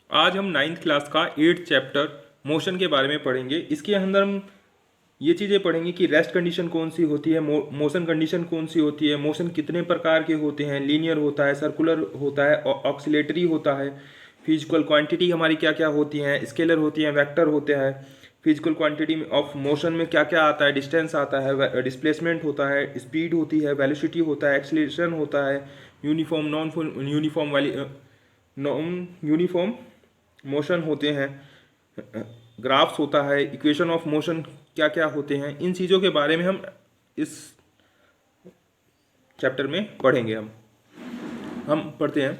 आज हम ninth class का 8th चैप्टर मोशन के बारे में पढ़ेंगे। इसके अंदर हम ये चीज़ें पढ़ेंगे कि रेस्ट कंडीशन कौन सी होती है, मोशन कंडीशन कौन सी होती है, मोशन कितने प्रकार के होते हैं, लीनियर होता है, सर्कुलर होता है, ऑक्सिलेटरी होता है, फिजिकल क्वांटिटी हमारी क्या क्या होती हैं, स्केलर होती हैं, वेक्टर होते हैं, फिजिकल क्वांटिटी ऑफ मोशन में क्या क्या आता है, डिस्टेंस आता है, डिस्प्लेसमेंट होता है, स्पीड होती है, वेलोसिटी होता है, एक्सीलरेशन होता है, यूनिफॉर्म नॉन यूनिफॉर्म वाली नॉन यूनिफॉर्म मोशन होते हैं, ग्राफ्स होता है, इक्वेशन ऑफ मोशन क्या क्या होते हैं। इन चीज़ों के बारे में हम इस चैप्टर में पढ़ेंगे। हम पढ़ते हैं।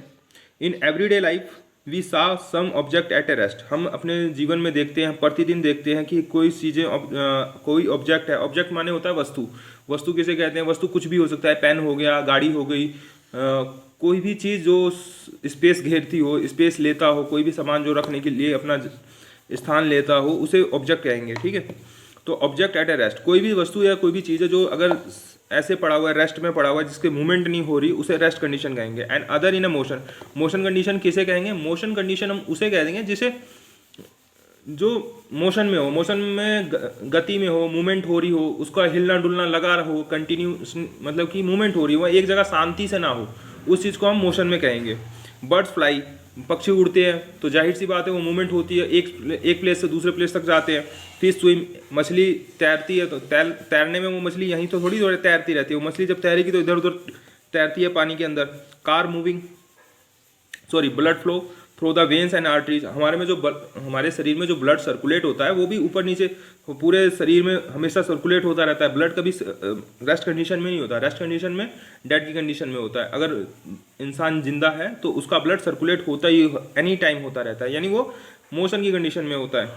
In everyday life we saw some object at a rest. हम अपने जीवन में देखते हैं, प्रतिदिन देखते हैं कि कोई चीज़ें कोई ऑब्जेक्ट है। ऑब्जेक्ट माने होता है वस्तु। वस्तु किसे कहते हैं? वस्तु कुछ भी हो सकता है, पेन हो गया, गाड़ी हो गई, कोई भी चीज़ जो स्पेस घेरती हो, स्पेस लेता हो, कोई भी सामान जो रखने के लिए अपना स्थान लेता हो, उसे ऑब्जेक्ट कहेंगे। ठीक है। तो ऑब्जेक्ट एट ए रेस्ट, कोई भी वस्तु या कोई भी चीज़ है जो अगर ऐसे पड़ा हुआ है, रेस्ट में पड़ा हुआ है, जिसके मूवमेंट नहीं हो रही, उसे रेस्ट कंडीशन कहेंगे। And other in a motion, motion condition किसे कहेंगे? मोशन कंडीशन हम उसे कह देंगे जिसे जो मोशन में हो, मोशन में गति में हो, मूवमेंट हो रही हो, उसका हिलना डुलना लगा हो, कंटिन्यू, मतलब कि मूवमेंट हो रही हो, एक जगह शांति से ना हो, उस चीज़ को हम मोशन में कहेंगे। बर्ड्स फ्लाई, पक्षी उड़ते हैं तो जाहिर सी बात है वो मूवमेंट होती है, एक प्लेस से दूसरे प्लेस तक जाते हैं। फिश स्विम, मछली तैरती है तो तैरने में वो मछली यहीं तो थोड़ी थोड़ी तैरती रहती है, वो मछली जब तैरेगी तो इधर उधर तैरती है पानी के अंदर। Car moving, sorry, blood flow through the veins and arteries, हमारे में जो हमारे शरीर में जो ब्लड सर्कुलेट होता है वो भी ऊपर नीचे पूरे शरीर में हमेशा सर्कुलेट होता रहता है। ब्लड कभी रेस्ट कंडीशन में नहीं होता, रेस्ट कंडीशन में डेड की कंडीशन में होता है। अगर इंसान जिंदा है तो उसका ब्लड सर्कुलेट होता ही एनी टाइम होता रहता है, यानी वो मोशन की कंडीशन में होता है।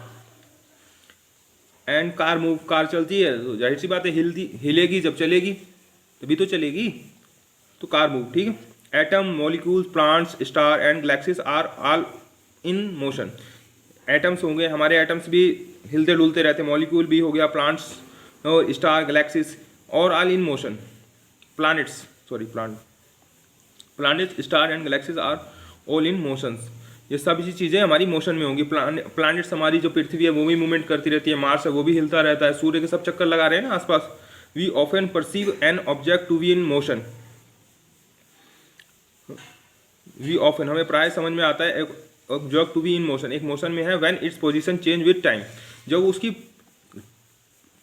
एंड कार मूव, कार चलती है तो जाहिर सी बात है हिलेगी, जब चलेगी तभी तो चलेगी, तो कार मूव। ठीक है। Atom, molecules, plants, star and galaxies are all in motion. Atoms होंगे, हमारे एटम्स भी हिलते डुलते रहते हैं, मॉलिक्यूल भी हो गया, प्लांट्स और स्टार, गैलेक्सीज और all in motion. Planets, sorry, planets, star and galaxies are all in motions. ये सभी चीज़ें हमारी मोशन में होंगी। प्लानिट्स, हमारी जो पृथ्वी है वो भी मूवमेंट करती रहती है, मार्स है वो भी हिलता रहता है, सूर्य के सब चक्कर लगा रहे हैं ना आसपास। We often perceive an object to be in motion. We often, हमें प्राय समझ में आता है एक object to be in motion, एक मोशन में है, when its position change with time, जब उसकी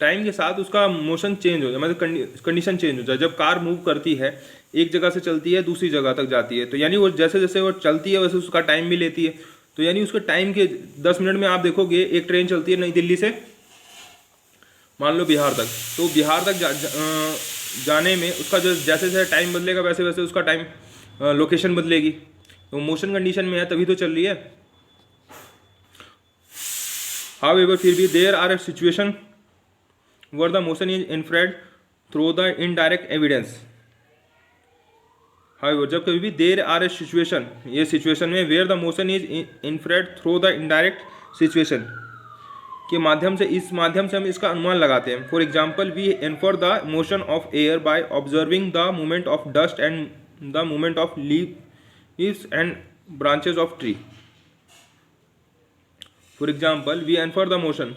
टाइम के साथ उसका मोशन चेंज हो जाए, मतलब कंडीशन चेंज हो जाए। जब कार मूव करती है, एक जगह से चलती है दूसरी जगह तक जाती है, तो यानी वो जैसे जैसे वो चलती है वैसे उसका टाइम भी लेती है। तो यानी उसके टाइम के 10 मिनट में आप देखोगे एक ट्रेन चलती है नई दिल्ली से मान लो बिहार तक, तो बिहार तक जाने में उसका जो जैसे जैसे टाइम बदलेगा वैसे वैसे उसका टाइम लोकेशन बदलेगी। तो मोशन कंडीशन में है तभी तो चल रही है। हाउ एवर, फिर भी there are a situation where the motion is inferred through the indirect evidence. However, जब कभी भी देयर आर ए सिचुएशन, ये सिचुएशन में where the motion is inferred through the indirect situation के माध्यम से, इस माध्यम से हम इसका अनुमान लगाते हैं। For example, we infer the motion of air by observing the movement of dust and the movement of leaves and branches of tree. For example, we infer the motion,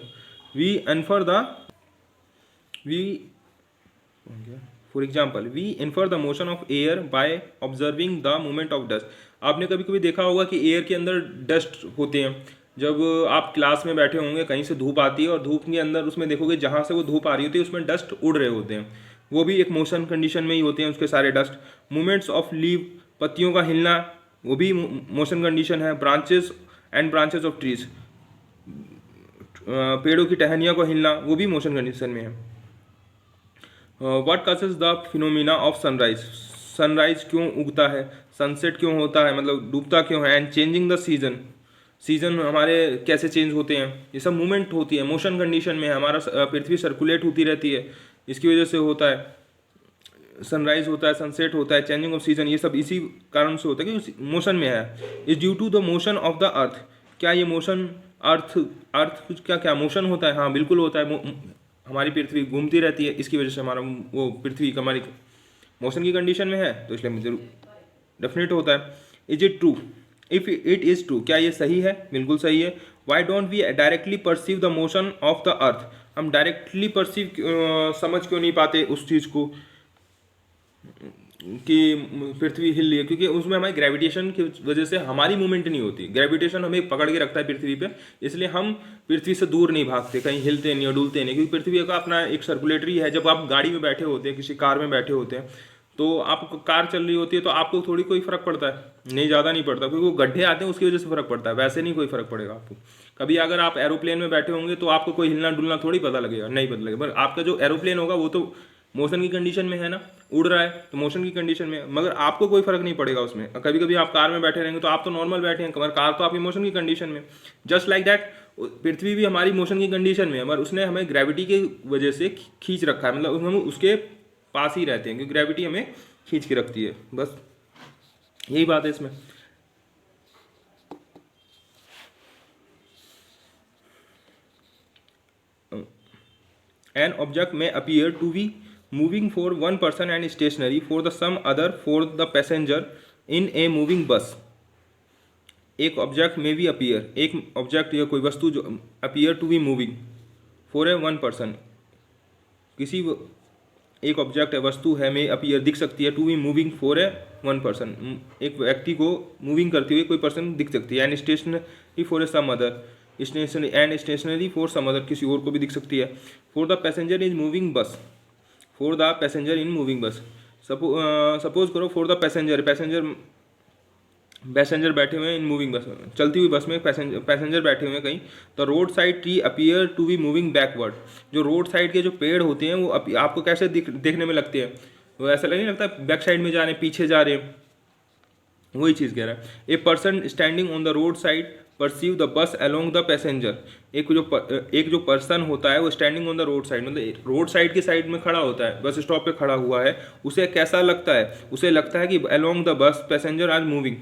we infer the we for example we infer the motion of air by observing the movement of dust. आपने कभी कभी देखा होगा कि air के अंदर dust होते हैं। जब आप क्लास में बैठे होंगे, कहीं से धूप आती है और धूप के अंदर उसमें देखोगे जहाँ से वो धूप आ रही होती है उसमें डस्ट उड़ रहे होते हैं, वो भी एक मोशन कंडीशन में ही होते हैं उसके सारे डस्ट। मूवमेंट्स ऑफ लीव, पत्तियों का हिलना, वो भी मोशन कंडीशन है। Branches and branches of trees, पेड़ों की टहनियों का हिलना, वो भी मोशन कंडीशन में है। What causes the phenomena of sunrise, sunrise क्यों उगता है, सनसेट क्यों होता है, मतलब डूबता क्यों है। And changing the season, season हमारे कैसे चेंज होते हैं, ये सब मूवमेंट होती है, मोशन कंडीशन में है। हमारा पृथ्वी सर्कुलेट होती रहती है, इसकी वजह से होता है। सनराइज होता है, सनसेट होता है, चेंजिंग ऑफ सीजन, ये सब इसी कारण से होता है कि मोशन में है। Is due to the motion of the earth, क्या ये मोशन अर्थ अर्थ क्या क्या मोशन होता है? हाँ बिल्कुल होता है। हमारी पृथ्वी घूमती रहती है, इसकी वजह से हमारा वो पृथ्वी हमारी मोशन की कंडीशन में है, तो इसलिए जरूर डेफिनेट होता है। Is it true, if it is true, क्या ये सही है? बिल्कुल सही है। Why don't we directly perceive the motion of the earth, हम डायरेक्टली परसीव समझ क्यों नहीं पाते उस चीज़ को कि पृथ्वी हिल रही है? क्योंकि उसमें हमारी ग्रेविटेशन की वजह से हमारी मूवमेंट नहीं होती, ग्रेविटेशन हमें पकड़ के रखता है पृथ्वी पे, इसलिए हम पृथ्वी से दूर नहीं भागते, कहीं हिलते नहीं और डुलते नहीं, क्योंकि पृथ्वी का अपना एक सर्कुलेटरी है। जब आप गाड़ी में बैठे होते हैं, किसी कार में बैठे होते हैं, तो आप कार चल रही होती है तो आपको थोड़ी कोई फर्क पड़ता है, नहीं ज़्यादा नहीं पड़ता, क्योंकि वो गड्ढे आते हैं उसकी वजह से फर्क पड़ता है, वैसे नहीं कोई फर्क पड़ेगा आपको। कभी अगर आप एरोप्लेन में बैठे होंगे तो आपको कोई हिलना डुलना थोड़ी पता लगेगा, नहीं पता लगेगा, पर आपका जो एरोप्लेन होगा वो तो मोशन की कंडीशन में है ना, उड़ रहा है तो मोशन की कंडीशन में है, मगर आपको कोई फर्क नहीं पड़ेगा उसमें। कभी कभी आप कार में बैठे रहेंगे तो आप तो नॉर्मल बैठे हैं, मगर कार तो आपकी मोशन की कंडीशन में। जस्ट लाइक दैट पृथ्वी भी हमारी मोशन की कंडीशन में है, मगर उसने हमें ग्रेविटी की वजह से खींच रखा है, मतलब हम उसके पास ही रहते हैं क्योंकि ग्रेविटी हमें खींच के रखती है, बस यही बात है इसमें। An object may appear to be moving for one person and stationary for the some other for the passenger in a moving bus. एक ऑब्जेक्ट में भी अपीयर, एक ऑब्जेक्ट या कोई वस्तु जो appear to be moving for a one person, किसी एक ऑब्जेक्ट है, वस्तु है, में अपीयर दिख सकती है, to be moving for a one person, एक व्यक्ति को मूविंग करते हुए कोई पर्सन दिख सकती है, and stationary for a some other, stationary and stationary for some other, किसी और को भी दिख सकती है। For the passenger is moving bus, for the passenger in moving bus, suppose करो फॉर द पैसेंजर, पैसेंजर बैठे हुए हैं इन मूविंग बस, चलती हुई बस में पैसेंजर बैठे हुए हैं कहीं, तो road side tree appear to be moving backward, जो रोड साइड के जो पेड़ होते हैं वो आपको कैसे देखने में लगते हैं, वो ऐसा नहीं लगता बैक साइड में जा रहे हैं, पीछे जा रहे हैं, वही चीज़ कह रहा है। A person standing on the road side perceive the bus along the passenger, एक जो पर्सन होता है वो standing on the road side, मतलब रोड साइड की साइड में खड़ा होता है, बस स्टॉप पे खड़ा हुआ है, उसे कैसा लगता है? उसे लगता है कि अलोंग द बस पैसेंजर आज moving,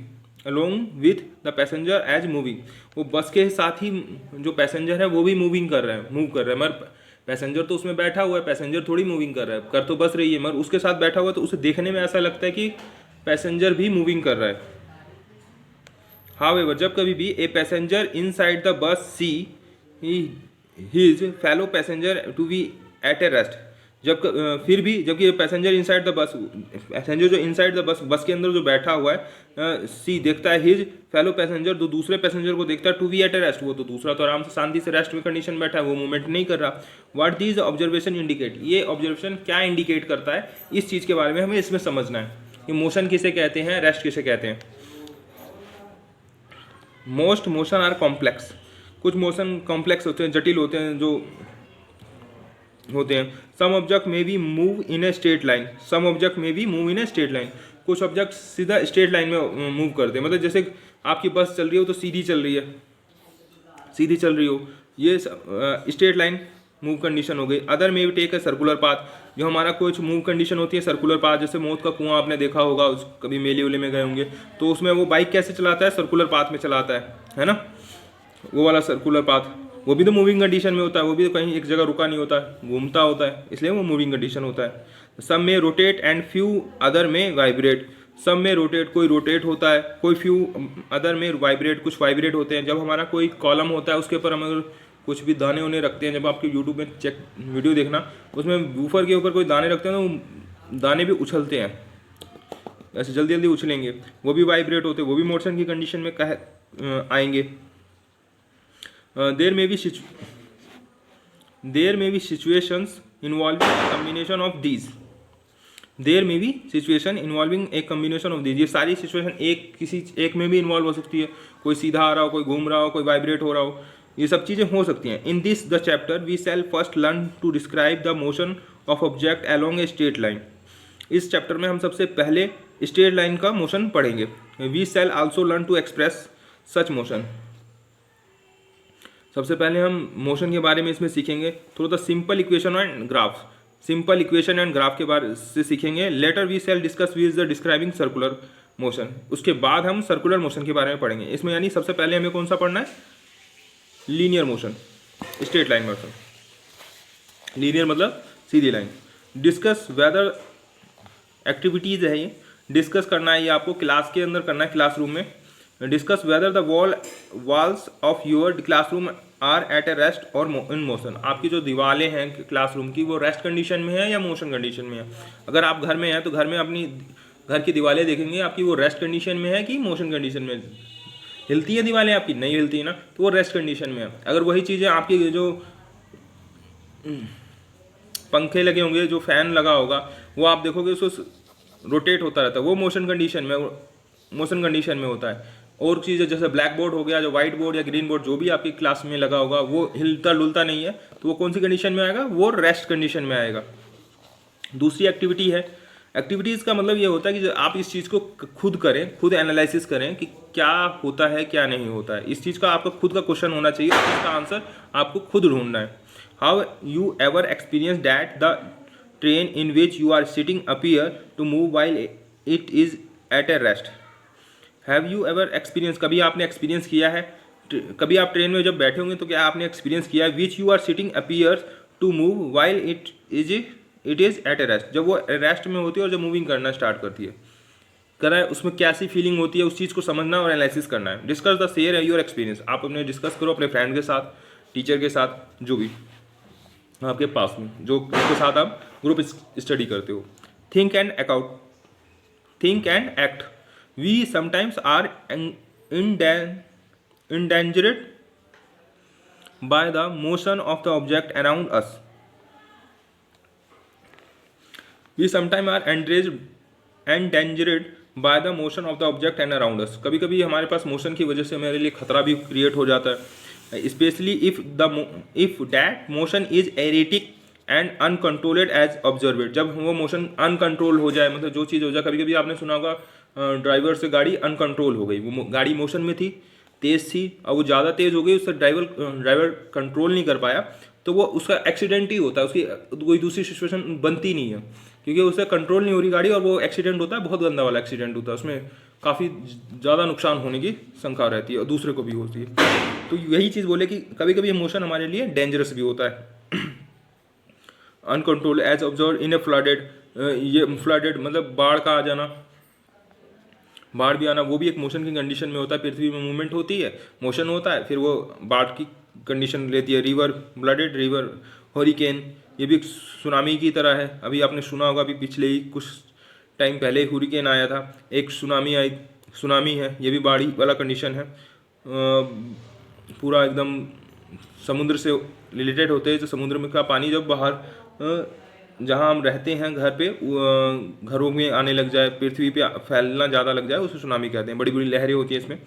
along with the passenger as moving, वो बस के साथ ही जो पैसेंजर है वो भी मूविंग कर रहा है, मूव कर रहा है, मगर पैसेंजर तो उसमें बैठा हुआ है, पैसेंजर थोड़ी मूविंग कर रहा है, कर तो बस रही है, मगर उसके साथ बैठा हुआ है, तो उसे देखने में ऐसा लगता है कि पैसेंजर भी मूविंग कर रहा है। हाउएवर, जब कभी भी a passenger inside the bus see his fellow passenger to be at a rest, फिर भी जबकि passenger inside the bus, passenger जो इनसाइड द बस के अंदर जो बैठा हुआ है, सी देखता है हिज फेलो पैसेंजर, जो दूसरे पैसेंजर को देखता है, to be at a rest, वो तो दूसरा तो आराम से शांति से रेस्ट में कंडीशन बैठा है, वो मूवमेंट नहीं कर रहा। व्हाट दीज ऑब्जर्वेशन इंडिकेट, ये ऑब्जर्वेशन क्या इंडिकेट करता है, इस चीज़ के बारे में हमें इसमें समझना है कि मोशन किसे कहते हैं, रेस्ट किसे कहते हैं। मोस्ट मोशन आर कॉम्प्लेक्स, कुछ मोशन कॉम्प्लेक्स होते हैं, जटिल होते हैं, जो होते हैं। सम ऑब्जेक्ट में भी move in a straight line, some object में भी move in a straight line, कुछ ऑब्जेक्ट सीधा स्ट्रेट लाइन में मूव करते हैं, मतलब जैसे आपकी बस चल रही हो तो सीधी चल रही है, सीधी चल रही हो, ये स्ट्रेट लाइन मूव कंडीशन हो गई। अदर में भी टेक है सर्कुलर पाथ, जो हमारा कुछ मूव कंडीशन होती है सर्कुलर पाथ, जैसे मौत का कुआं आपने देखा होगा, उस कभी मेले वेले में गए होंगे, तो उसमें वो बाइक कैसे चलाता है, सर्कुलर पाथ में चलाता है ना, वो वाला सर्कुलर पाथ, वो भी तो मूविंग कंडीशन में होता है, वो भी तो कहीं एक जगह रुका नहीं होता है, घूमता होता है, इसलिए वो मूविंग कंडीशन होता है। सब में रोटेट एंड फ्यू अदर में वाइब्रेट, सब में रोटेट, कोई रोटेट होता है, कोई फ्यू अदर में वाइब्रेट, कुछ वाइब्रेट होते हैं। जब हमारा कोई कॉलम होता है उसके ऊपर हम अगर कुछ भी दाने उन्हें रखते हैं, जब आपके यूट्यूब में चेक वीडियो देखना, उसमें वूफर के ऊपर कोई दाने रखते हैं तो वो दाने भी उछलते हैं, ऐसे जल्दी जल्दी उछलेंगे, वो भी वाइब्रेट होते हैं, वो भी मोशन की कंडीशन में आएंगे। There may be situations involving a combination of these, there may be situation involving a combination of these, ये सारी सिचुएशन किसी एक में भी इन्वॉल्व हो सकती है, कोई सीधा आ रहा हो, कोई घूम रहा हो, कोई वाइब्रेट हो रहा हो, ये सब चीज़ें हो सकती हैं। In this the chapter we shall first learn to describe the motion of object along a straight line, इस चैप्टर में हम सबसे पहले स्ट्रेट लाइन का मोशन पढ़ेंगे। We shall also learn to express such motion, सबसे पहले हम मोशन के बारे में इसमें सीखेंगे, थोड़ा सा simple equation and graph, simple equation and graph के बारे से सीखेंगे। Later we shall discuss with the describing circular motion, उसके बाद हम सर्कुलर मोशन के बारे में पढ़ेंगे। इसमें यानी सबसे पहले हमें कौन सा पढ़ना है, linear motion, straight line motion, linear मतलब सीधी लाइन। डिस्कस वेदर एक्टिविटीज़ है, ये डिस्कस करना है, ये आपको क्लास के अंदर करना है, क्लासरूम में discuss whether the walls of your classroom are at a rest और इन मोशन। आपकी जो दीवारें हैं क्लासरूम की वो रेस्ट कंडीशन में है या मोशन कंडीशन में है। अगर आप घर में हैं तो घर में अपनी घर की दीवारें देखेंगे आपकी वो रेस्ट कंडीशन में है कि मोशन कंडीशन में। हिलती है दीवारें आपकी, नहीं हिलती है ना, तो वो रेस्ट कंडीशन में है। अगर वही चीज़ें आपकी जो पंखे लगे होंगे, जो फैन लगा होगा, वो आप देखोगे उसको रोटेट होता रहता है, वो मोशन कंडीशन में होता है। और चीज़ें जैसे ब्लैक बोर्ड हो गया, जो व्हाइट बोर्ड या ग्रीन बोर्ड जो भी आपकी क्लास में लगा होगा, वो हिलता डुलता नहीं है, तो वो कौन सी कंडीशन में आएगा, वो रेस्ट कंडीशन में आएगा। दूसरी एक्टिविटी है, एक्टिविटीज़ का मतलब ये होता है कि आप इस चीज़ को खुद करें, खुद एनालिसिस करें कि क्या होता है क्या नहीं होता है। इस चीज़ का आपका खुद का क्वेश्चन होना चाहिए, इसका आंसर आपको खुद ढूंढना है। How you ever experience that the train in which you are sitting appear to move while it is at a rest. Have you ever experience, कभी आपने एक्सपीरियंस किया है, कभी आप ट्रेन में जब बैठे होंगे तो क्या आपने एक्सपीरियंस किया है, which you are sitting appears to move while it is at a rest. जब वो रेस्ट में होती है और जब मूविंग करना स्टार्ट करती है, कर रहा है, उसमें कैसी फीलिंग होती है, उस चीज़ को समझना और एनालिसिस करना है। Discuss the share your experience, आप अपने डिस्कस करो अपने फ्रेंड के साथ, टीचर के साथ, जो भी आपके पास में, जो उसके साथ आप ग्रुप स्टडी करते हो। Think and act, we sometimes are endangered by the motion of the object around us. We sometimes are endangered by the motion of the object and around us. कभी कभी हमारे पास मोशन की वजह से हमारे लिए खतरा भी क्रिएट हो जाता है, specially if that motion is erratic and uncontrolled as observed. जब वो मोशन अनकंट्रोल हो जाए, मतलब जो चीज़ हो जाए, कभी कभी आपने सुना होगा ड्राइवर से गाड़ी अनकंट्रोल हो गई, वो गाड़ी मोशन में थी, तेज़ थी, और वो ज़्यादा तेज़ हो गई, उससे ड्राइवर कंट्रोल नहीं कर पाया, तो वो उसका एक्सीडेंट ही होता है, उसकी कोई दूसरी सिचुएशन बनती नहीं है, क्योंकि उससे कंट्रोल नहीं हो रही गाड़ी, और वो एक्सीडेंट होता है, बहुत गंदा वाला एक्सीडेंट होता है, उसमें काफ़ी ज़्यादा नुकसान होने की शंका रहती है और दूसरे को भी होती है। तो यही चीज़ बोले कि कभी कभी इमोशन हमारे लिए डेंजरस भी होता है। Uncontrolled as observe in a flooded, ये फ्लडेड मतलब बाढ़ का आ जाना, बाढ़ भी आना, वो भी एक मोशन की कंडीशन में होता है। पृथ्वी में मूवमेंट होती है, मोशन होता है, फिर वो बाढ़ की कंडीशन लेती है। रिवर ब्लडेड रिवर, हरिकेन, ये भी एक सुनामी की तरह है। अभी आपने सुना होगा, अभी पिछले ही कुछ टाइम पहले हुरिकेन आया था, एक सुनामी है, ये भी बाढ़ी वाला कंडीशन है। पूरा एकदम समुद्र से रिलेटेड होते हैं, जो समुद्र में का पानी जब बाहर जहाँ हम रहते हैं घर पे, घरों में आने लग जाए, पृथ्वी पे फैलना ज़्यादा लग जाए, उसे सुनामी कहते हैं। बड़ी बड़ी लहरें होती हैं इसमें।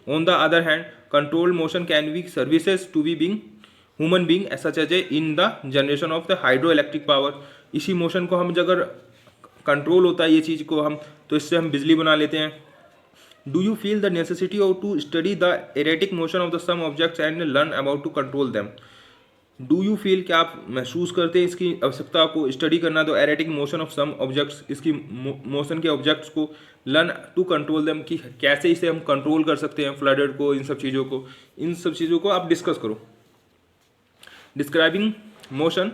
On the other hand, control motion can be services to be being human being such as a in the generation of the hydro electric power. इसी मोशन को हम अगर कंट्रोल होता है ये चीज़ को हम, तो इससे हम बिजली बना लेते हैं। Do you feel the necessity of to study the erratic motion of the some objects and learn about to control them. Do you feel, क्या आप महसूस करते हैं इसकी आवश्यकता को स्टडी करना, तो erratic motion of some objects, इसकी मोशन के ऑब्जेक्ट्स को, लर्न टू कंट्रोल देम, कि कैसे इसे हम कंट्रोल कर सकते हैं, फ्लडेड को, इन सब चीज़ों को आप डिस्कस करो। Describing motion,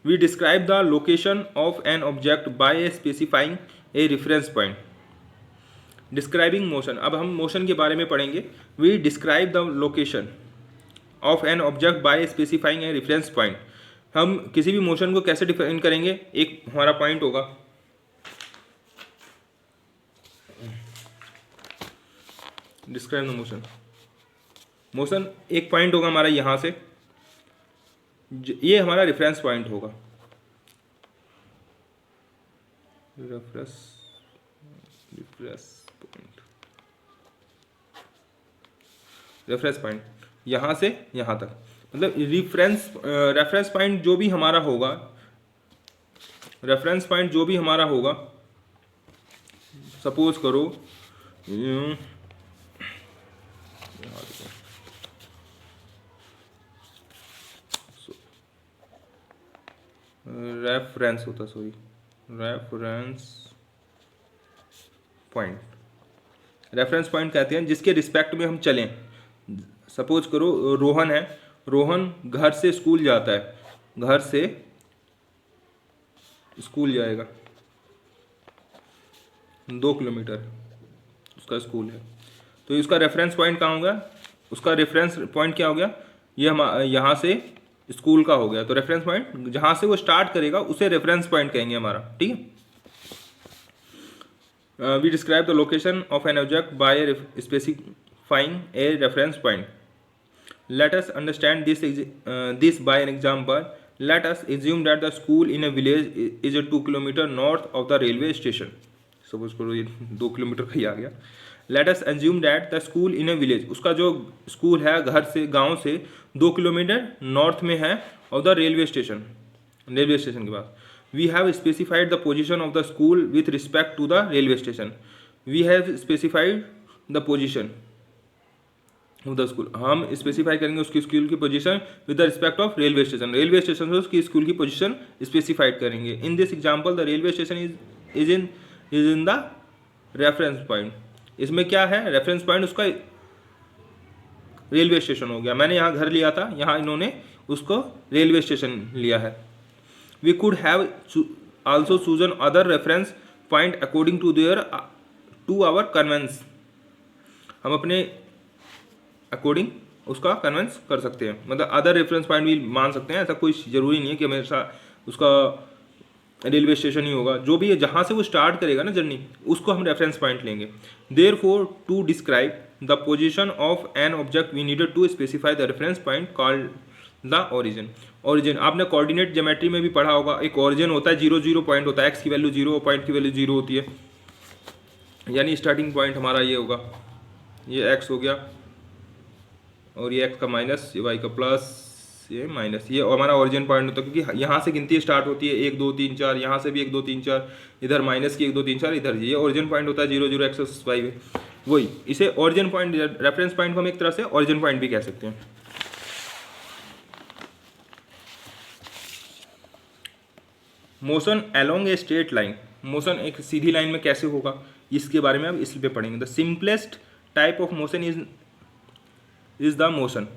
we describe the location of an object by specifying a reference point. Describing motion, अब हम मोशन के बारे में पढ़ेंगे। We describe the location of an object by specifying a reference point. हम किसी भी मोशन को कैसे डिफाइन करेंगे, एक हमारा पॉइंट होगा, डिस्क्राइब द मोशन, मोशन एक पॉइंट होगा हमारा यहाँ से, ये हमारा रेफरेंस पॉइंट होगा, रेफरेंस पॉइंट यहाँ से यहाँ तक, मतलब रेफरेंस पॉइंट जो भी हमारा होगा, रेफरेंस पॉइंट जो भी हमारा होगा, सपोज करो रेफरेंस होता, सॉरी, रेफरेंस पॉइंट कहते हैं जिसके रिस्पेक्ट में हम चलें। सपोज करो रोहन है, रोहन घर से स्कूल जाता है, घर से स्कूल जाएगा 2 किलोमीटर उसका स्कूल है। तो इसका रेफरेंस पॉइंट कहाँ हो गया, उसका रेफरेंस पॉइंट क्या हो गया, ये हम यहाँ से स्कूल का हो गया। तो रेफरेंस पॉइंट जहाँ से वो स्टार्ट करेगा उसे रेफरेंस पॉइंट कहेंगे हमारा, ठीक है। We describe the location of an object by specifying a reference point. Let us understand this by an example. Let us assume that the school in a village is a 2 kilometer north of the railway station. Suppose करो ये 2 kilometre का ही आ गया। Let us assume that the school in a village, उसका जो school है घर से, गांव से 2 किलोमीटर नॉर्थ में है, और the railway station, railway station के पास। We have specified the position of the school with respect to the railway station. We have specified the position of the school, हम स्पेसिफाई करेंगे उसकी स्कूल की position with the respect of railway station, railway station से उसकी school की position specified करेंगे। In this example the railway station is in the reference point. इसमें क्या है, रेफरेंस पॉइंट उसका रेलवे स्टेशन हो गया। मैंने यहाँ घर लिया था, यहाँ इन्होंने उसको रेलवे स्टेशन लिया है। We could have also chosen other reference point according to our convenience, हम अपने अकॉर्डिंग उसका कन्वेंस कर सकते हैं, मतलब अदर रेफरेंस पॉइंट भी मान सकते हैं। ऐसा कोई ज़रूरी नहीं है कि हमेशा उसका रेलवे स्टेशन ही होगा। जो भी है जहाँ से वो स्टार्ट करेगा ना जर्नी, उसको हम रेफरेंस पॉइंट लेंगे। Therefore to describe the position of an object we needed to specify the reference point called the origin. Origin आपने कोऑर्डिनेट ज्योमेट्री में भी पढ़ा होगा, एक ओरिजिन होता है, 0 0 पॉइंट होता है, एक्स की वैल्यू 0, पॉइंट की वैल्यू 0 होती है, यानी स्टार्टिंग पॉइंट हमारा ये होगा, ये एक्स हो गया, और ये एक्स का माइनस, ये वाई का प्लस, ये माइनस, ये हमारा ओरिजिन पॉइंट होता है, क्योंकि यहाँ से गिनती स्टार्ट होती है 1 2 3 4, यहाँ से भी 1 2 3 4, इधर माइनस की 1 2 3 4, इधर ये ओरिजिन पॉइंट होता है 0 0 एक्स वाई है, वही इसे ओरिजिन पॉइंट, रेफरेंस पॉइंट को हम एक तरह से ओरिजिन पॉइंट भी कह सकते हैं। Motion along a straight line, motion एक सीधी लाइन में कैसे होगा, इसके बारे में अब इस पे पढ़ेंगे। The simplest type of motion is the motion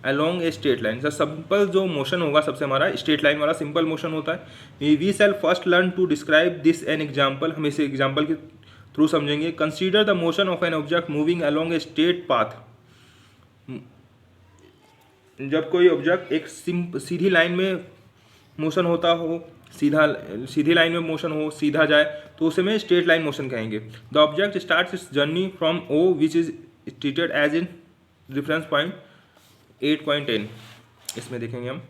along a straight line. सर सिंपल जो मोशन होगा सबसे हमारा स्ट्रेट लाइन वाला सिंपल मोशन होता है। We shall first learn to describe this an example, हम इसे एग्जाम्पल के थ्रू समझेंगे। Consider the motion of an object moving along a straight path. जब कोई ऑब्जेक्ट एक सीधी लाइन में मोशन होता हो, सीधी लाइन में मोशन हो, सीधा जाए, तो उसे में स्ट्रेट लाइन मोशन कहेंगे। The object starts its journey from O which is treated as in reference point 8.10, इसमें देखेंगे हम।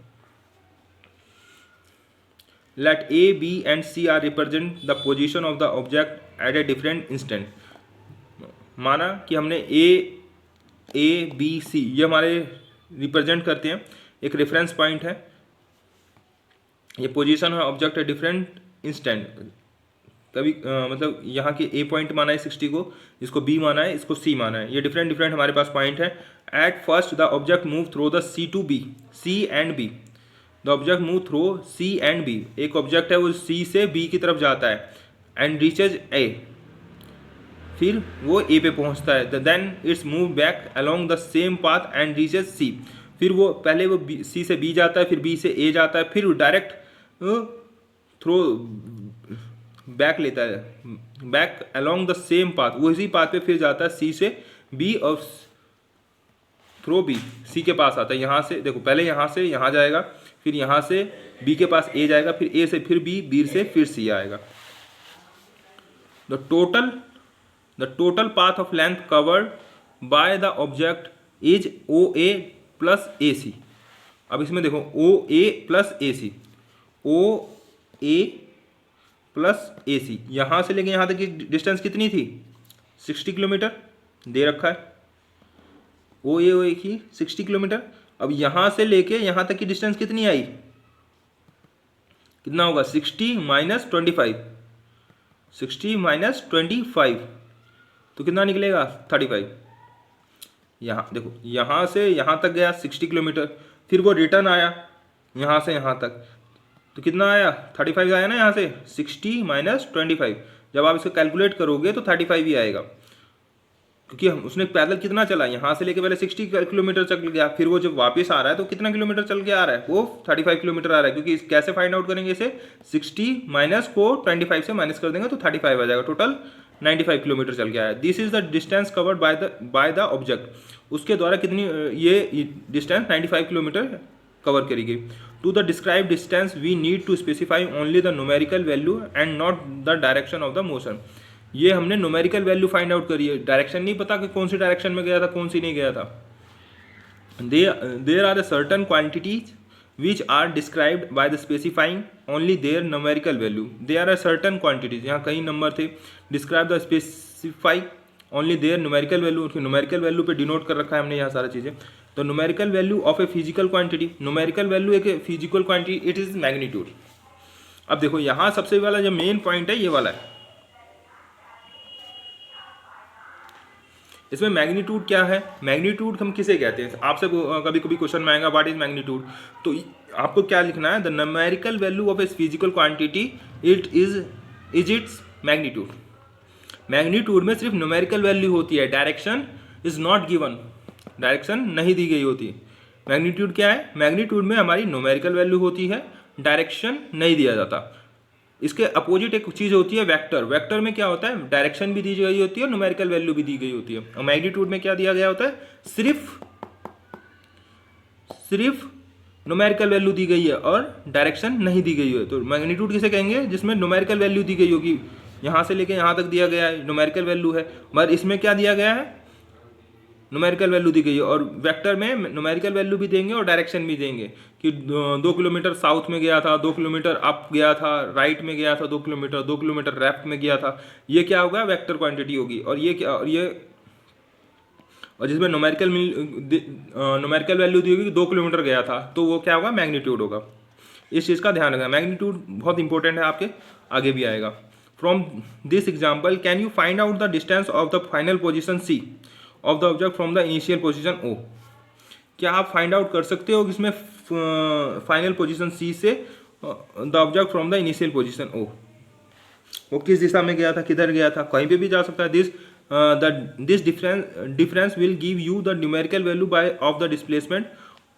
Let A B and C are represent the position of the object at a different instant. माना कि हमने A B C ये हमारे represent करते हैं, एक रेफरेंस पॉइंट है, ये पोजीशन है ऑब्जेक्ट है डिफरेंट इंस्टेंट। कभी मतलब यहाँ के ए पॉइंट माना है 60 को, इसको बी माना है, इसको सी माना है, ये डिफरेंट डिफरेंट हमारे पास पॉइंट है। At first the object move through the C to B, C and B. The object move through C and B, एक ऑब्जेक्ट है वो सी से बी की तरफ जाता है, एंड रीचेज ए, फिर वो ए पे पहुँचता है। Then it's move back along the same path and reaches C. फिर वो पहले वो सी से बी जाता है, फिर बी से ए जाता है, फिर डायरेक्ट थ्रो बैक लेता है, back along the same path, वो इसी पाथ पे फिर जाता है सी से बी और थ्रो बी सी के पास आता है। यहाँ से देखो, पहले यहाँ से यहाँ जाएगा, फिर यहाँ से बी के पास ए जाएगा, फिर ए से फिर बी से फिर सी आएगा। The total path of length covered by the object is O A plus A C. अब इसमें देखो ओ A plus A C, O A plus A सी, यहाँ से लेके यहाँ तक की डिस्टेंस कितनी थी, 60 किलोमीटर दे रखा है, ओ ए की 60 किलोमीटर। अब यहाँ से लेके यहाँ तक की डिस्टेंस कितनी आई, कितना होगा, 60 माइनस 25, 60 माइनस 25 तो कितना निकलेगा, 35। यहाँ देखो, यहाँ से यहाँ तक गया 60 किलोमीटर, फिर वो रिटर्न आया यहाँ से यहाँ तक, तो कितना आया, 35 आया ना। यहाँ से 60 माइनस 25, जब आप इसको कैलकुलेट करोगे तो 35 ही आएगा, क्योंकि उसने पैदल कितना चला, यहाँ से लेके पहले 60 किलोमीटर चल गया, फिर वो जब वापस आ रहा है तो कितना किलोमीटर चल के आ रहा है, वो 35 किलोमीटर आ रहा है। क्योंकि कैसे फाइंड आउट करेंगे इसे, 60 माइनस को 25 से माइनस कर देंगे तो 35 आ जाएगा। टोटल 95 किलोमीटर चल के आया। This is the distance covered by the object, उसके द्वारा कितनी ये डिस्टेंस 95 किलोमीटर कवर करी गई। To the describe distance we need to specify only the numerical value and not the direction of the motion. ये हमने न्यूमेरिकल वैल्यू फाइंड आउट करी है, डायरेक्शन नहीं पता कि कौन सी डायरेक्शन में गया था कौन सी नहीं गया था। There are certain quantities which are described by the specifying only their numerical value. There are certain quantities, यहाँ कई नंबर थे, describe the specify only their numerical value, उसकी numerical value पे डिनोट कर रखा है हमने यहाँ सारा चीज़ें। तो numerical value of a physical quantity, numerical value एक physical quantity, it is magnitude। अब देखो यहाँ सबसे वाला जो मेन पॉइंट है ये वाला है, इसमें मैग्नीट्यूड क्या है। मैग्नीट्यूड हम किसे कहते हैं, आपसे कभी कभी क्वेश्चन में आएगा व्हाट इज मैग्नीट्यूड, तो आपको क्या लिखना है, the numerical value of a physical quantity it is its magnitude. Magnitude में सिर्फ न्यूमेरिकल वैल्यू होती है, direction is not given, direction नहीं दी गई होती। मैग्नीट्यूड क्या है, मैग्नीट्यूड में हमारी न्यूमेरिकल वैल्यू होती है, डायरेक्शन नहीं दिया जाता। इसके अपोजिट एक चीज़ होती है वेक्टर। वेक्टर में क्या होता है, डायरेक्शन भी दी गई होती है और न्यूमेरिकल वैल्यू भी दी गई होती है। और मैग्नीट्यूड में क्या दिया गया होता है, सिर्फ न्यूमेरिकल वैल्यू दी गई है और डायरेक्शन नहीं दी गई है। तो मैग्नीट्यूड किसे कहेंगे, जिसमें न्यूमेरिकल वैल्यू दी गई होगी, यहाँ से लेके यहाँ तक दिया गया है न्यूमेरिकल वैल्यू है, मगर इसमें क्या दिया गया है, न्यूमेरिकल वैल्यू दी गई है। और वेक्टर में न्यूमेरिकल वैल्यू भी देंगे और डायरेक्शन भी देंगे कि 2 किलोमीटर साउथ में गया था, 2 किलोमीटर अप गया था, राइट में गया था 2 किलोमीटर, 2 किलोमीटर लेफ्ट में गया था, ये क्या होगा, वेक्टर क्वांटिटी होगी। और ये क्या, और जिसमें न्यूमेरिकल वैल्यू दी होगी 2 किलोमीटर गया था, तो वो क्या होगा, मैग्नीट्यूड होगा। इस चीज़ का ध्यान रखना, मैग्नीट्यूड बहुत इंपॉर्टेंट है, आपके आगे भी आएगा। From this example can you find out the distance of the final position C of the object from the initial position O. क्या आप फाइंड आउट कर सकते हो इसमें फाइनल पोजीशन सी से the object from the initial position O, वो किस दिशा में गया था, किधर गया था, कहीं पे भी जा सकता है। This difference will give you the numerical value by of the displacement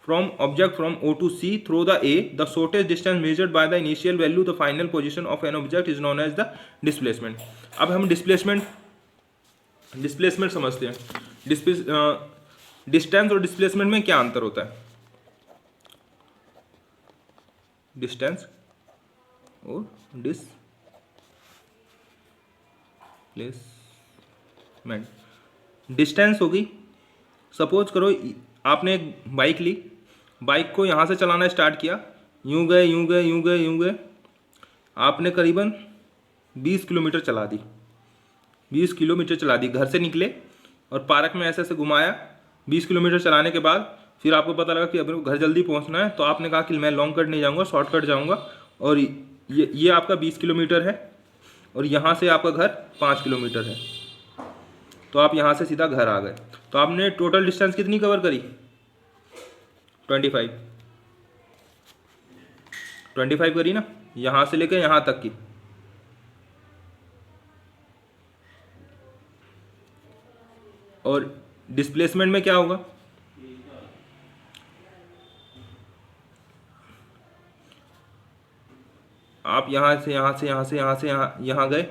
from object from O to C through the A, the shortest distance measured by the initial value the final position of an object is known as the displacement. अब हम displacement समझते हैं। Distance और displacement में क्या अंतर होता है, डिस्टेंस और डिस्प्लेसमेंट। डिस्टेंस होगी, सपोज करो आपने एक बाइक ली, बाइक को यहाँ से चलाना स्टार्ट किया, यूं गए यूं गए यूं गए यूं गए, आपने करीबन 20 किलोमीटर चला दी, 20 किलोमीटर चला दी, घर से निकले और पार्क में ऐसे ऐसे घुमाया। 20 किलोमीटर चलाने के बाद फिर आपको पता लगा कि अब घर जल्दी पहुंचना है, तो आपने कहा कि मैं लॉन्ग कट नहीं जाऊंगा, शॉर्ट कट जाऊंगा। और ये आपका 20 किलोमीटर है और यहाँ से आपका घर 5 किलोमीटर है, तो आप यहाँ से सीधा घर आ गए। तो आपने टोटल डिस्टेंस कितनी कवर करी, 25 करी ना, यहाँ से लेकर यहाँ तक की। और डिस्प्लेसमेंट में क्या होगा, आप यहाँ से यहाँ गए,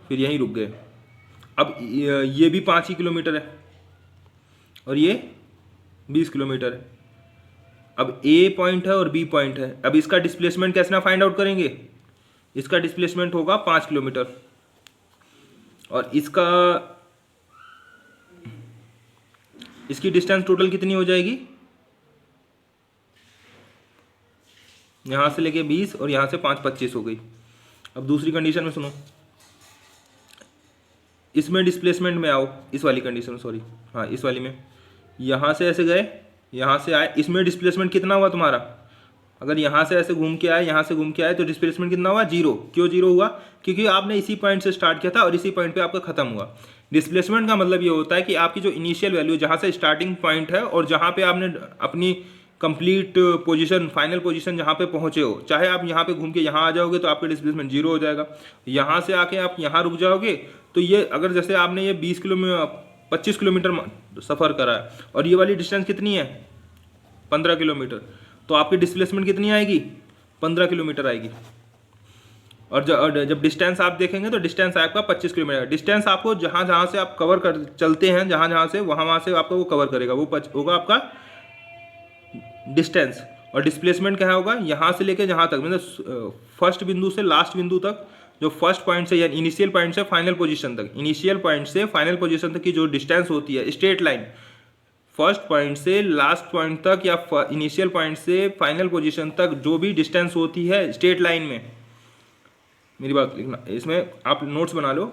फिर यहीं रुक गए। अब ये भी 5 ही किलोमीटर है और ये 20 किलोमीटर है। अब ए पॉइंट है और बी पॉइंट है, अब इसका डिस्प्लेसमेंट कैसे ना फाइंड आउट करेंगे, इसका डिस्प्लेसमेंट होगा 5 किलोमीटर और इसकी डिस्टेंस टोटल कितनी हो जाएगी, यहाँ से लेके 20 और यहाँ से 5, 25 हो गई। अब दूसरी कंडीशन में सुनो, इसमें डिस्प्लेसमेंट में आओ, इस वाली कंडीशन, सॉरी हाँ इस वाली में, यहाँ से ऐसे गए, यहाँ से आए, इसमें डिस्प्लेसमेंट कितना हुआ तुम्हारा, अगर यहाँ से ऐसे घूम के आए, यहाँ से घूम के आए, तो डिस्प्लेसमेंट कितना हुआ, 0। क्यों 0 हुआ, क्योंकि आपने इसी पॉइंट से स्टार्ट किया था और इसी पॉइंट पे आपका खत्म हुआ। डिस्प्लेसमेंट का मतलब ये होता है कि आपकी जो इनिशियल वैल्यू, जहाँ से स्टार्टिंग पॉइंट है और जहाँ पे आपने अपनी कंप्लीट पोजीशन, फाइनल पोजीशन जहाँ पे पहुँचे हो, चाहे आप यहाँ पे घूम के यहाँ आ जाओगे तो आपका डिस्प्लेसमेंट 0 हो जाएगा। यहाँ से आके आप यहाँ रुक जाओगे तो ये, अगर जैसे आपने ये 25 किलोमीटर सफ़र करा है और ये वाली डिस्टेंस कितनी है 15 किलोमीटर, तो आपकी डिस्प्लेसमेंट कितनी आएगी, 15 किलोमीटर आएगी। और जब डिस्टेंस आप देखेंगे तो डिस्टेंस आपका 25 किलोमीटर। डिस्टेंस आपको जहाँ जहाँ से आप कवर कर चलते हैं, जहाँ जहाँ से वहाँ से आपको वो कवर करेगा, वो होगा आपका डिस्टेंस। और डिस्प्लेसमेंट क्या होगा, यहाँ से लेके जहाँ तक, मतलब फर्स्ट बिंदु से लास्ट बिंदु तक, जो फर्स्ट पॉइंट से या इनिशियल पॉइंट से फाइनल पोजीशन तक, इनिशियल पॉइंट से फाइनल पोजीशन तक की जो डिस्टेंस होती है, स्ट्रेट लाइन, फर्स्ट पॉइंट से लास्ट पॉइंट तक या इनिशियल पॉइंट से फाइनल पोजीशन तक जो भी डिस्टेंस होती है स्ट्रेट लाइन में, मेरी बात लिखना, इसमें आप नोट्स बना लो,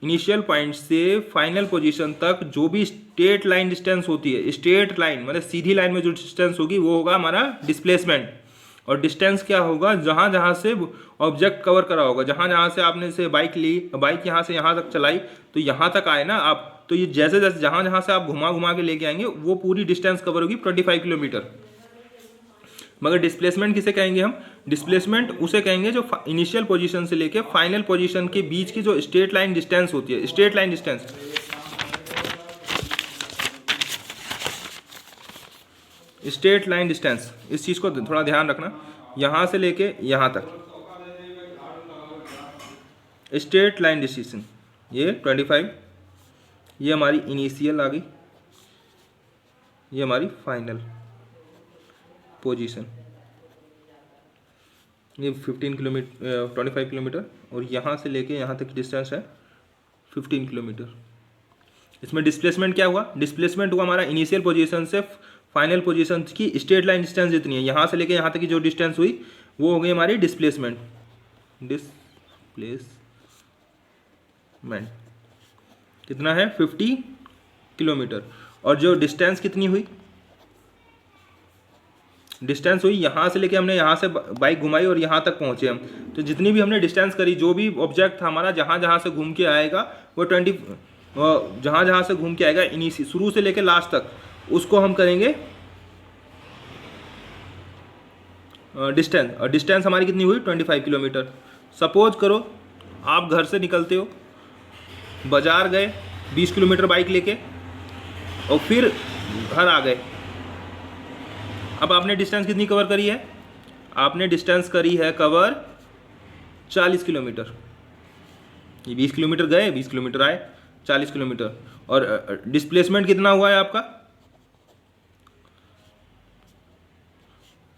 इनिशियल पॉइंट से फाइनल पोजीशन तक जो भी स्ट्रेट लाइन डिस्टेंस होती है, स्ट्रेट लाइन मतलब सीधी लाइन में जो डिस्टेंस होगी वो होगा हमारा डिस्प्लेसमेंट। और डिस्टेंस क्या होगा, जहाँ जहाँ से ऑब्जेक्ट कवर करा होगा, जहाँ जहाँ से आपने से बाइक ली, बाइक यहाँ से यहाँ तक चलाई तो यहाँ तक आए ना आप, तो ये जैसे जैसे जहाँ जहाँ से आप घुमा घुमा के लेके आएंगे वो पूरी डिस्टेंस कवर होगी 25 किलोमीटर। मगर डिस्प्लेसमेंट किसे कहेंगे हम, डिस्प्लेसमेंट उसे कहेंगे जो इनिशियल पोजीशन से लेके फाइनल पोजीशन के बीच की जो स्ट्रेट लाइन डिस्टेंस होती है, straight line distance, straight line distance, इस चीज़ को थोड़ा ध्यान रखना, यहाँ से लेके यहाँ तक स्ट्रेट लाइन डिस्टेंस, ये 25, ये हमारी इनिशियल आ गई, ये हमारी फाइनल पोजीशन, ये 15 किलोमीटर 25 किलोमीटर, और यहाँ से लेके यहाँ तक की डिस्टेंस है 15 किलोमीटर। इसमें डिस्प्लेसमेंट क्या हुआ, डिस्प्लेसमेंट हुआ हमारा इनिशियल पोजीशन से फाइनल पोजीशन की स्ट्रेट लाइन डिस्टेंस जितनी है, यहाँ से लेके यहाँ तक की जो डिस्टेंस हुई वो हो गई हमारी डिस्प्लेसमेंट। डिस्प्लेसमेंट कितना है 50 किलोमीटर। और जो डिस्टेंस कितनी हुई, डिस्टेंस हुई यहाँ से लेके हमने यहाँ से बाइक घुमाई और यहाँ तक पहुँचे हम, तो जितनी भी हमने डिस्टेंस करी, जो भी ऑब्जेक्ट था हमारा जहाँ जहाँ से घूम के आएगा वो 20, जहाँ जहाँ से घूम के आएगा इनिशियल शुरू से लेके लास्ट तक, उसको हम करेंगे डिस्टेंस। और डिस्टेंस हमारी कितनी हुई 25 किलोमीटर। सपोज करो आप घर से निकलते हो, बाजार गए 20 किलोमीटर बाइक लेके और फिर घर आ गए, अब आपने डिस्टेंस कितनी कवर करी है, आपने डिस्टेंस करी है कवर 40 किलोमीटर। ये 20 किलोमीटर गए, 20 किलोमीटर आए, 40 किलोमीटर। और डिस्प्लेसमेंट कितना हुआ है आपका,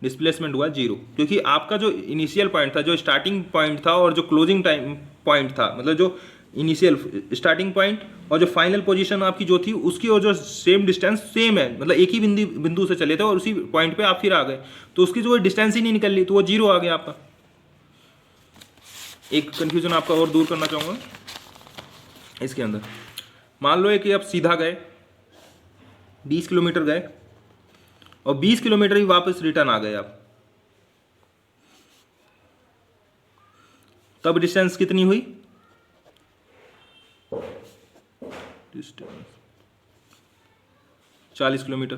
डिस्प्लेसमेंट हुआ 0, क्योंकि आपका जो इनिशियल पॉइंट था, जो स्टार्टिंग पॉइंट था और जो क्लोजिंग टाइम पॉइंट था, मतलब जो इनिशियल स्टार्टिंग पॉइंट और जो फाइनल पोजीशन आपकी जो थी उसकी और जो सेम डिस्टेंस सेम है, मतलब एक ही बिंदु से चले थे और उसी पॉइंट पे आप फिर आ गए, तो उसकी जो डिस्टेंस ही नहीं निकल ली, तो वो 0 आ गया आपका। एक कंफ्यूजन आपका और दूर करना चाहूँगा इसके अंदर, मान लो कि आप सीधा गए 20 किलोमीटर गए और 20 किलोमीटर ही वापस रिटर्न आ गए आप, तब डिस्टेंस कितनी हुई, डिस्टेंस 40 किलोमीटर।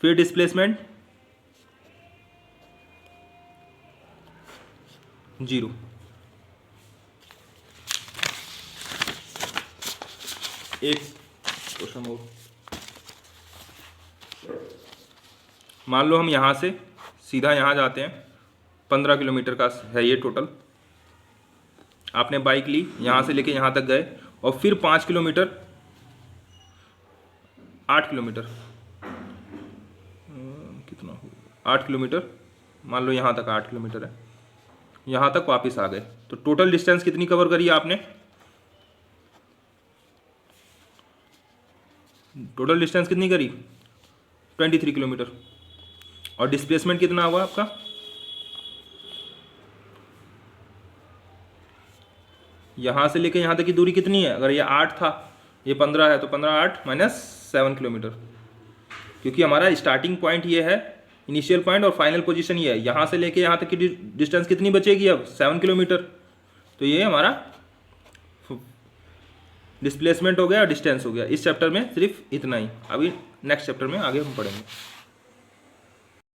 फिर डिस्प्लेसमेंट 0। एक क्वेश्चन और, मान लो हम यहां से सीधा यहां जाते हैं, 15 किलोमीटर का है ये टोटल, आपने बाइक ली यहां से लेके यहां तक गए और फिर 5 किलोमीटर 8 किलोमीटर कितना हो, 8 किलोमीटर, मान लो यहाँ तक 8 किलोमीटर है, यहाँ तक वापस आ गए, तो टोटल डिस्टेंस कितनी कवर करी आपने, टोटल डिस्टेंस कितनी करी 23 किलोमीटर। और डिस्प्लेसमेंट कितना हुआ आपका, यहाँ से लेके यहाँ तक की दूरी कितनी है, अगर ये 8 था ये 15 है, तो 15 8 माइनस 7 किलोमीटर, क्योंकि हमारा स्टार्टिंग पॉइंट ये है, इनिशियल पॉइंट और फाइनल पोजीशन ये है, यहाँ से लेके यहाँ तक की डिस्टेंस कितनी बचेगी अब 7 किलोमीटर, तो ये हमारा डिस्प्लेसमेंट हो गया और डिस्टेंस हो गया। इस चैप्टर में सिर्फ इतना ही, अभी नेक्स्ट चैप्टर में आगे हम पढ़ेंगे।